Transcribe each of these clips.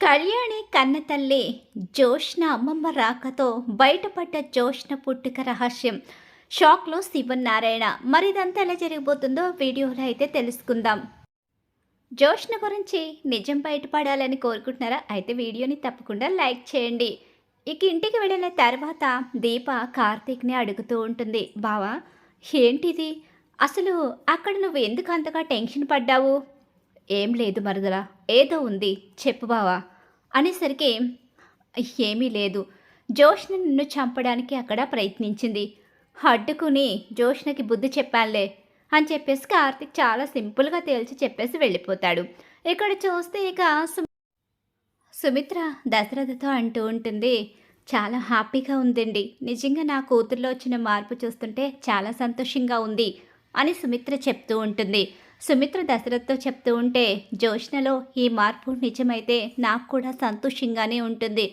కళ్యాణి కన్నతల్లి జోష్న అమ్మమ్మ రాకతో బయటపడ్డ జోష్న పుట్టుక రహస్యం. షాక్లో శివనారాయణ. మరి ఇదంతా ఎలా జరిగిపోతుందో వీడియోలో అయితే తెలుసుకుందాం. జోష్న గురించి నిజం బయటపడాలని కోరుకుంటున్నారా? అయితే వీడియోని తప్పకుండా లైక్ చేయండి. ఇక ఇంటికి వెళ్ళిన తర్వాత దీప కార్తీక్ని అడుగుతూ ఉంటుంది, బావా ఏంటిది, అసలు అక్కడ నువ్వు ఎందుకు అంతగా టెన్షన్ పడ్డావు? ఏం లేదు మరదలా, ఏదో ఉంది చెప్పు బావా అనేసరికి, ఏమీ లేదు, జోష్న నిన్ను చంపడానికి అక్కడ ప్రయత్నించింది, అడ్డుకుని జోష్నకి బుద్ధి చెప్పానులే అని చెప్పేసి కార్తిక్ చాలా సింపుల్గా తేల్చి చెప్పేసి వెళ్ళిపోతాడు. ఇక్కడ చూస్తే ఇక సుమిత్ర దశరథతో అంటూ ఉంటుంది, చాలా హ్యాపీగా ఉందండి, నిజంగా నా కూతుర్లో వచ్చిన మార్పు చూస్తుంటే చాలా సంతోషంగా ఉంది అని సుమిత్ర చెప్తూ ఉంటుంది. సుమిత్ర దశరథ్తో చెప్తూ ఉంటే, జోష్నలో ఈ మార్పు నిజమైతే నాకు కూడా సంతోషంగానే ఉంటుంది.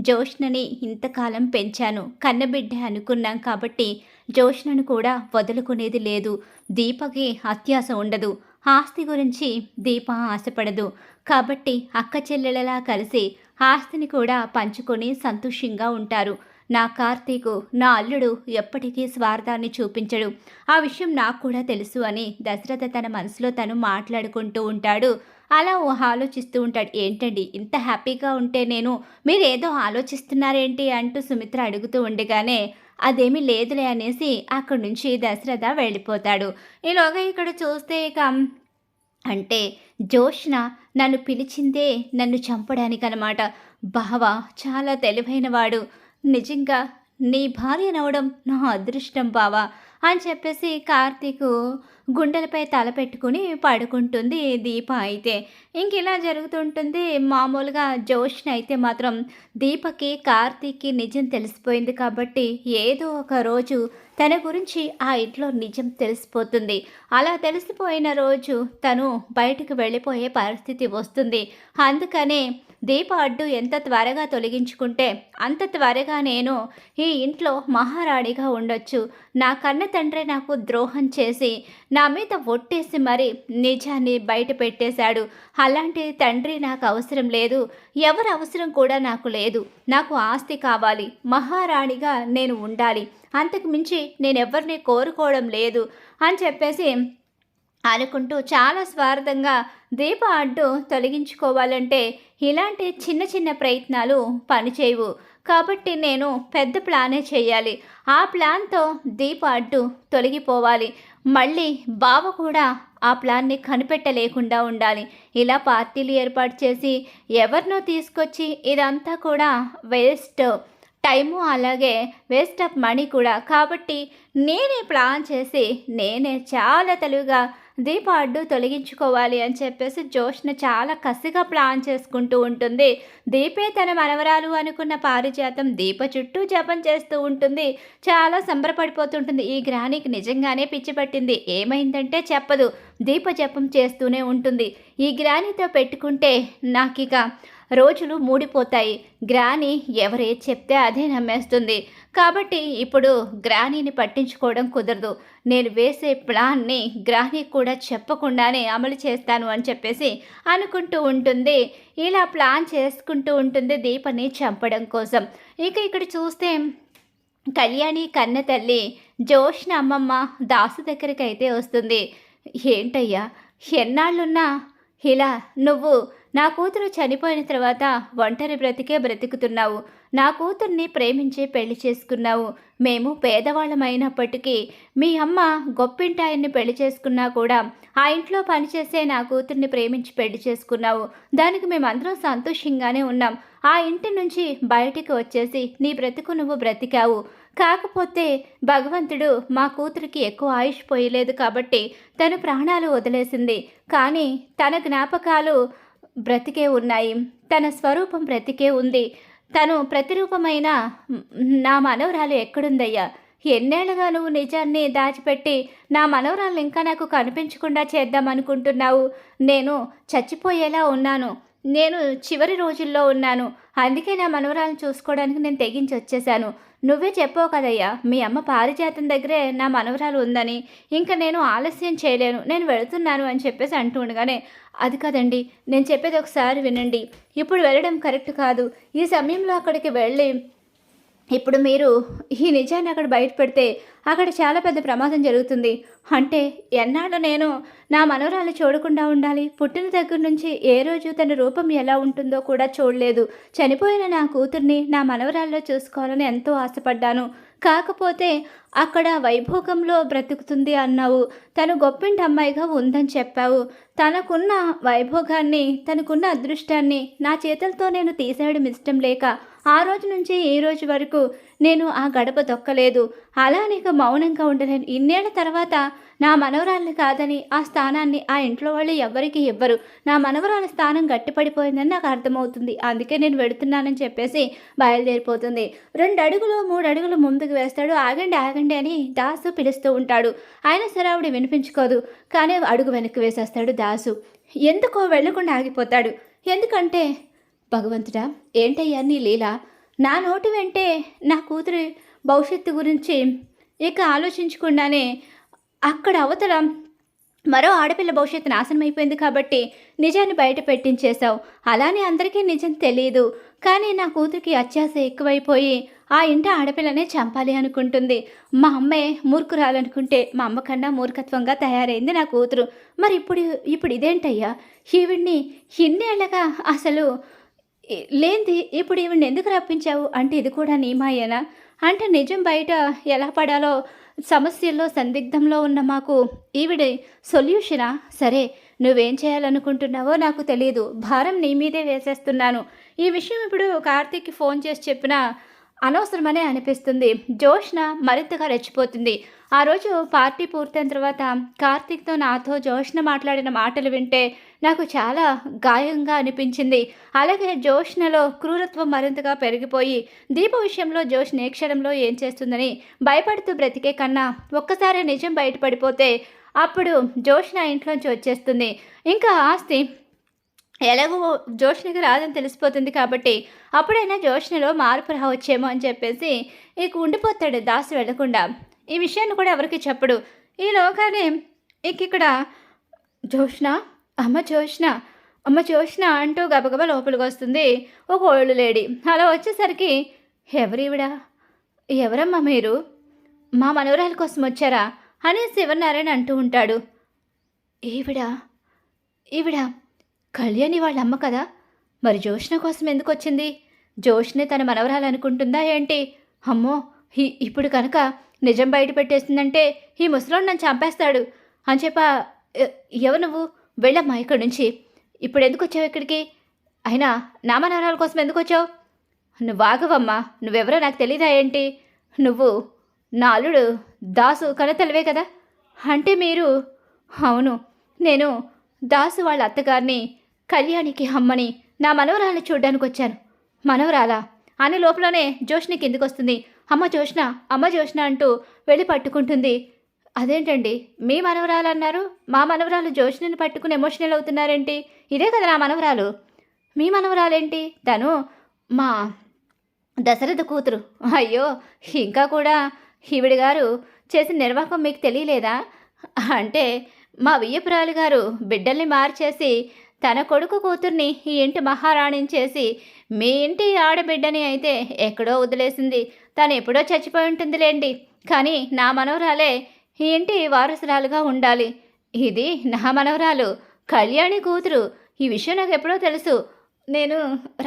జోష్నని ఇంతకాలం పెంచాను, కన్నబిడ్డ అనుకున్నాం కాబట్టి జోష్నను కూడా వదులుకునేది లేదు. దీపకి అత్యాశ ఉండదు, ఆస్తి గురించి దీప ఆశపడదు. కాబట్టి అక్క చెల్లెలలా కలిసి ఆస్తిని కూడా పంచుకొని సంతోషంగా ఉంటారు. నా కార్తీకు, నా అల్లుడు ఎప్పటికీ స్వార్థాన్ని చూపించడు, ఆ విషయం నాకు కూడా తెలుసు అని దశరథ తన మనసులో తను మాట్లాడుకుంటూ ఉంటాడు. అలా ఆలోచిస్తూ ఉంటాడు. ఏంటండి ఇంత హ్యాపీగా ఉంటే నేను మీరేదో ఆలోచిస్తున్నారేంటి అంటూ సుమిత్ర అడుగుతూ ఉండగానే, అదేమీ లేదులే అనేసి అక్కడి నుంచి దశరథ వెళ్ళిపోతాడు. ఈలోగా ఇక్కడ చూస్తే ఇక అంటే జోష్న నన్ను పిలిచిందే నన్ను చంపడానికనమాట. బావ చాలా తెలివైనవాడు, నిజంగా నీ భార్యనవడం నా అదృష్టం బావా అని చెప్పేసి కార్తీకు గుండెలపై తల పెట్టుకుని పడుకుంటుంది దీప. అయితే ఇంక ఇలా జరుగుతుంటుంది. మామూలుగా జోష్న అయితే మాత్రం దీపకి కార్తీక్కి నిజం తెలిసిపోయింది కాబట్టి ఏదో ఒక రోజు తన గురించి ఆ ఇంట్లో నిజం తెలిసిపోతుంది. అలా తెలిసిపోయిన రోజు తను బయటకు వెళ్ళిపోయే పరిస్థితి వస్తుంది. అందుకనే దీప అడ్డు ఎంత త్వరగా తొలగించుకుంటే అంత త్వరగా నేను ఈ ఇంట్లో మహారాణిగా ఉండొచ్చు. నా కన్న తండ్రి నాకు ద్రోహం చేసి నా మీద ఒట్టేసి మరి నిజాన్ని బయట పెట్టేశాడు. అలాంటి తండ్రి నాకు అవసరం లేదు, ఎవరి అవసరం కూడా నాకు లేదు. నాకు ఆస్తి కావాలి, మహారాణిగా నేను ఉండాలి, అంతకు మించి నేనెవరిని కోరుకోవడం లేదు అని చెప్పేసి అనుకుంటూ చాలా స్వార్థంగా దీప అడ్డు తొలగించుకోవాలంటే ఇలాంటి చిన్న చిన్న ప్రయత్నాలు పనిచేయవు. కాబట్టి నేను పెద్ద ప్లానే చేయాలి. ఆ ప్లాన్తో దీప అడ్డు తొలగిపోవాలి. మళ్ళీ బావ కూడా ఆ ప్లాన్ని కనిపెట్టలేకుండా ఉండాలి. ఇలా పార్టీలు ఏర్పాటు చేసి ఎవరినో తీసుకొచ్చి ఇదంతా కూడా వేస్ట్ టైము, అలాగే వేస్ట్ ఆఫ్ మనీ కూడా. కాబట్టి నేనే ప్లాన్ చేసి నేనే చాలా తెలివిగా దీప అడ్డు తొలగించుకోవాలి అని చెప్పేసి జోష్న చాలా కసిగా ప్లాన్ చేసుకుంటూ ఉంటుంది. దీపే తన మనవరాలు అనుకున్న పారిజాతం దీప చుట్టూ జపం చేస్తూ ఉంటుంది. చాలా సంబరపడిపోతుంటుంది. ఈ గ్రానికి నిజంగానే పిచ్చి పట్టింది. ఏమైందంటే చెప్పదు, దీప జపం చేస్తూనే ఉంటుంది. ఈ గ్రానితో పెట్టుకుంటే నాకిక రోజులు మూడిపోతాయి. గ్రాని ఎవరేది చెప్తే అదే నమ్మేస్తుంది. కాబట్టి ఇప్పుడు గ్రానీని పట్టించుకోవడం కుదరదు. నేను వేసే ప్లాన్ని గ్రాని కూడా చెప్పకుండానే అమలు చేస్తాను అని చెప్పేసి అనుకుంటూ ఉంటుంది. ఇలా ప్లాన్ చేసుకుంటూ ఉంటుంది దీపని చంపడం కోసం. ఇక ఇక్కడ చూస్తే కళ్యాణి కన్న తల్లి జోష్న అమ్మమ్మ దాసు దగ్గరికి అయితే వస్తుంది. ఏంటయ్యా, ఎన్నాళ్ళున్నా ఇలా నువ్వు నా కూతురు చనిపోయిన తర్వాత ఒంటరి బ్రతికే బ్రతుకుతున్నావు. నా కూతుర్ని ప్రేమించి పెళ్లి చేసుకున్నావు. మేము పేదవాళ్ళమైనప్పటికీ మీ అమ్మ గొప్పింటాయన్ని పెళ్లి చేసుకున్నా కూడా ఆ ఇంట్లో పనిచేసే నా కూతుర్ని ప్రేమించి పెళ్లి చేసుకున్నావు. దానికి మేమందరం సంతోషంగానే ఉన్నాం. ఆ ఇంటి నుంచి బయటికి వచ్చేసి నీ బ్రతుకు నువ్వు బ్రతికావు. కాకపోతే భగవంతుడు మా కూతురికి ఎక్కువ ఆయుష్ పోయలేదు కాబట్టి తను ప్రాణాలు వదిలేసింది. కానీ తన జ్ఞాపకాలు బ్రతికే ఉన్నాయి, తన స్వరూపం బ్రతికే ఉంది. తను ప్రతిరూపమైన నా మనవరాలు ఎక్కడుందయ్యా? ఎన్నేళ్ళగా నువ్వు నిజాన్ని దాచిపెట్టి నా మనవరాలను ఇంకా నాకు కనిపించకుండా చేద్దామనుకుంటున్నావు? నేను చచ్చిపోయేలా ఉన్నాను. నేను చివరి రోజుల్లో ఉన్నాను. అందుకే నా మనవరాలను చూసుకోవడానికి నేను తెగించి వచ్చేసాను. నువ్వే చెప్పావు కదయ్యా, మీ అమ్మ పారిజాతం దగ్గరే నా మనవరాలు ఉందని. ఇంక నేను ఆలస్యం చేయలేను, నేను వెళుతున్నాను అని చెప్పేసి అంటూ ఉండగానే, అది కాదండి, నేను చెప్పేది ఒకసారి వినండి. ఇప్పుడు వెళ్ళడం కరెక్ట్ కాదు. ఈ సమయంలో అక్కడికి వెళ్ళి ఇప్పుడు మీరు ఈ నిజాన్ని అక్కడ బయట పెడితే అక్కడ చాలా పెద్ద ప్రమాదం జరుగుతుంది. అంటే ఎన్నాళ్ళు నేను నా మనవరాలు చూడకుండా ఉండాలి? పుట్టిన దగ్గర నుంచి ఏ రోజు తన రూపం ఎలా ఉంటుందో కూడా చూడలేదు. చనిపోయిన నా కూతుర్ని నా మనవరాల్లో చూసుకోవాలని ఎంతో ఆశపడ్డాను. కాకపోతే అక్కడ వైభోగంలో బ్రతుకుతుంది అన్నావు. తను గొప్పింటి అమ్మాయిగా ఉందని చెప్పావు. తనకున్న వైభోగాన్ని, తనకున్న అదృష్టాన్ని నా చేతులతో నేను తీసేయడం ఇష్టం లేక ఆ రోజు నుంచి ఈ రోజు వరకు నేను ఆ గడప దొక్కలేదు. అలా నీకు మౌనంగా ఉండలేను. ఇన్నేళ్ల తర్వాత నా మనవరాల్ని కాదని ఆ స్థానాన్ని ఆ ఇంట్లో వాళ్ళు ఎవ్వరికి ఇవ్వరు. నా మనవరాల స్థానం గట్టిపడిపోయిందని నాకు అర్థమవుతుంది. అందుకే నేను వెడుతున్నానని చెప్పేసి బయలుదేరిపోతుంది. 2 అడుగులు 3 అడుగులు ముందుకు వేస్తాడు. ఆగండి ఆగండి అని దాసు పిలుస్తూ ఉంటాడు. అయినా సరే ఆవిడ వినిపించుకోదు. కానీ అడుగు వెనక్కి వేసేస్తాడు దాసు. ఎందుకో వెళ్లకుండా ఆగిపోతాడు. ఎందుకంటే, భగవంతుడా, ఏంటయ్యా నీ లీల? నా నోటి వెంటే నా కూతురి భవిష్యత్తు గురించి ఇక ఆలోచించకుండానే అక్కడ అవతల మరో ఆడపిల్ల భవిష్యత్తు నాశనం అయిపోయింది కాబట్టి నిజాన్ని బయట పెట్టించేశావు. అలానే అందరికీ నిజం తెలియదు. కానీ నా కూతురికి అత్యాశ ఎక్కువైపోయి ఆ ఇంటి ఆడపిల్లనే చంపాలి అనుకుంటుంది. మా అమ్మే మూర్ఖురాలనుకుంటే మా అమ్మ కన్నా మూర్ఖత్వంగా తయారైంది నా కూతురు. మరి ఇప్పుడు ఇదేంటయ్యా? ఈవిడ్ని ఇన్నేళ్ళగా అసలు లేంది ఇప్పుడు ఈవిడ్ని ఎందుకు రప్పించావు? అంటే ఇది కూడా నీ మాయేనా? అంటే నిజం బయట ఎలా పడాలో సమస్యల్లో సందిగ్ధంలో ఉన్న మాకు ఈవిడే సొల్యూషనా? సరే, నువ్వేం చేయాలనుకుంటున్నావో నాకు తెలియదు. భారం నీ మీదే వేసేస్తున్నాను. ఈ విషయం ఇప్పుడు కార్తీక్కి ఫోన్ చేసి చెప్పినా అనవసరమనే అనిపిస్తుంది. జోష్న మరింతగా రెచ్చిపోతుంది. ఆ రోజు పార్టీ పూర్తయిన తర్వాత కార్తీక్తో నాతో జోష్న మాట్లాడిన మాటలు వింటే నాకు చాలా గాయంగా అనిపించింది. అలాగే జోష్నలో క్రూరత్వం మరింతగా పెరిగిపోయి దీప విషయంలో జోష్న ఏ క్షణంలో ఏం చేస్తుందని భయపడుతూ బ్రతికే కన్నా ఒక్కసారి నిజం బయటపడిపోతే అప్పుడు జోష్న ఇంట్లోంచి వచ్చేస్తుంది. ఇంకా ఆస్తి ఎలాగో జోష్నకి రాదని తెలిసిపోతుంది కాబట్టి అప్పుడైనా జోష్నలో మార్పు రావచ్చేమో అని చెప్పేసి ఇక ఉండిపోతాడు దాసు వెళ్లకుండా. ఈ విషయాన్ని కూడా ఎవరికి చెప్పడు. ఈలోగానే ఇక్కడ జోష్న, అమ్మ జోష్న, అమ్మ జోష్న అంటూ గబగబా లోపలికి వస్తుంది ఒక ఓల్డ్ లేడీ. అలా వచ్చేసరికి, ఎవరివిడా? ఎవరమ్మా మీరు? మా మనవరాల కోసం వచ్చారా అని శివనారాయణ అంటూ ఉంటాడు. ఈవిడ కళ్యాణి వాళ్ళ అమ్మ కదా? మరి జోష్న కోసం ఎందుకు వచ్చింది? జోష్నే తన మనవరాలు అనుకుంటుందా ఏంటి? అమ్మో, ఇప్పుడు కనుక నిజం బయట పెట్టేస్తుందంటే ఈ ముసలోడు నన్ను చంపేస్తాడు అని ఎవరు నువ్వు? వెళ్ళమ్మా ఇక్కడి నుంచి. ఇప్పుడు ఎందుకు వచ్చావు ఇక్కడికి? అయినా నా మనవరాల కోసం ఎందుకు వచ్చావు? నువ్వు ఆగవమ్మా, నువ్వెవరో నాకు తెలీదా ఏంటి? నువ్వు నా అల్లుడు దాసు కనతలివే కదా? అంటే మీరు? అవును, నేను దాసు వాళ్ళ అత్తగారిని, కళ్యాణికి అమ్మని. నా మనవరాల్ని చూడ్డానికి వచ్చాను. మనవరాలా అని లోపలనే జోష్ని కిందికి వస్తుంది. అమ్మ జోష్న, అమ్మ జోష్న అంటూ వెళ్ళి పట్టుకుంటుంది. అదేంటండి, మీ మనవరాలు అన్నారు, మా మనవరాలు జోష్ని పట్టుకుని ఎమోషనల్ అవుతున్నారేంటి? ఇదే కదా నా మనవరాలు. మీ మనవరాలేంటి? తను మా దశరథ కూతురు. అయ్యో, ఇంకా కూడా ఈవిడ గారు చేసిన నిర్వాహకం మీకు తెలియలేదా? అంటే మా వియ్యపురాలు గారు బిడ్డల్ని మార్చేసి తన కొడుకు కూతుర్ని ఈ ఇంటి మహారాణిని చేసి మీ ఇంటి ఆడబిడ్డని అయితే ఎక్కడో వదిలేసింది. తను ఎప్పుడో చచ్చిపోయి ఉంటుందిలేండి. కానీ నా మనవరాలే ఈ ఇంటి వారసురాలుగా ఉండాలి. ఇది నా మనవరాలు, కళ్యాణి కూతురు. ఈ విషయం నాకు ఎప్పుడో తెలుసు. నేను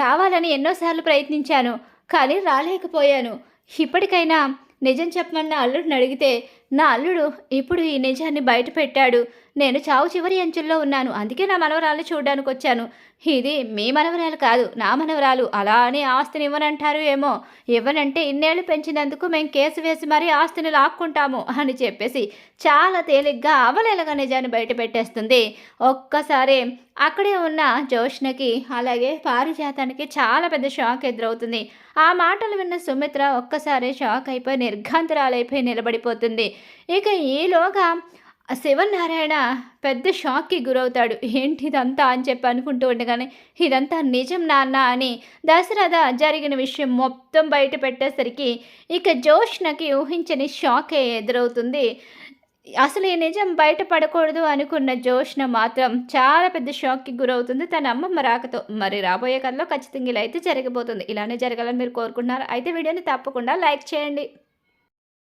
రావాలని ఎన్నోసార్లు ప్రయత్నించాను, కానీ రాలేకపోయాను. ఇప్పటికైనా నిజం చెప్పమన్న అల్లుడిని అడిగితే నా అల్లుడు ఇప్పుడు ఈ నిజాన్ని బయట పెట్టాడు. నేను చావు చివరి అంచుల్లో ఉన్నాను. అందుకే నా మనవరాలు చూడడానికి వచ్చాను. ఇది మీ మనవరాలు కాదు, నా మనవరాలు. అలా అని ఆస్తిని ఇవ్వనంటారు ఏమో. ఇవ్వనంటే ఇన్నేళ్ళు పెంచినందుకు మేము కేసు వేసి మరీ ఆస్తిని లాక్కుంటాము అని చెప్పేసి చాలా తేలిగ్గా అవలేలగా నిజాన్ని బయట పెట్టేస్తుంది. ఒక్కసారి అక్కడే ఉన్న జోష్నకి అలాగే పారిజాతానికి చాలా పెద్ద షాక్ ఎదురవుతుంది. ఆ మాటలు విన్న సుమిత్ర ఒక్కసారి షాక్ అయిపోయి నిర్ఘాంతరాలైపోయి నిలబడిపోతుంది. ఇక ఈలోగా ఆ శివనారాయణ పెద్ద షాక్‌కి గురవుతాడు. ఏంటి ఇదంతా అని చెప్పి అనుకుంటూ ఉండగానే, ఇదంతా నిజం నాన్న అని దశరథ జరిగిన విషయం మొత్తం బయట పెట్టేసరికి ఇక జోష్నకి ఊహించని షాకే ఎదురవుతుంది. అసలు ఈ నిజం బయట పడకూడదు అనుకున్న జోష్న మాత్రం చాలా పెద్ద షాక్‌కి గురవుతుంది తన అమ్మమ్మ రాకతో. మరి రాబోయే కథలో ఖచ్చితంగా ఇలా అయితే జరగబోతుంది. ఇలానే జరగాలని మీరు కోరుకుంటున్నారా? అయితే వీడియోని తప్పకుండా లైక్ చేయండి.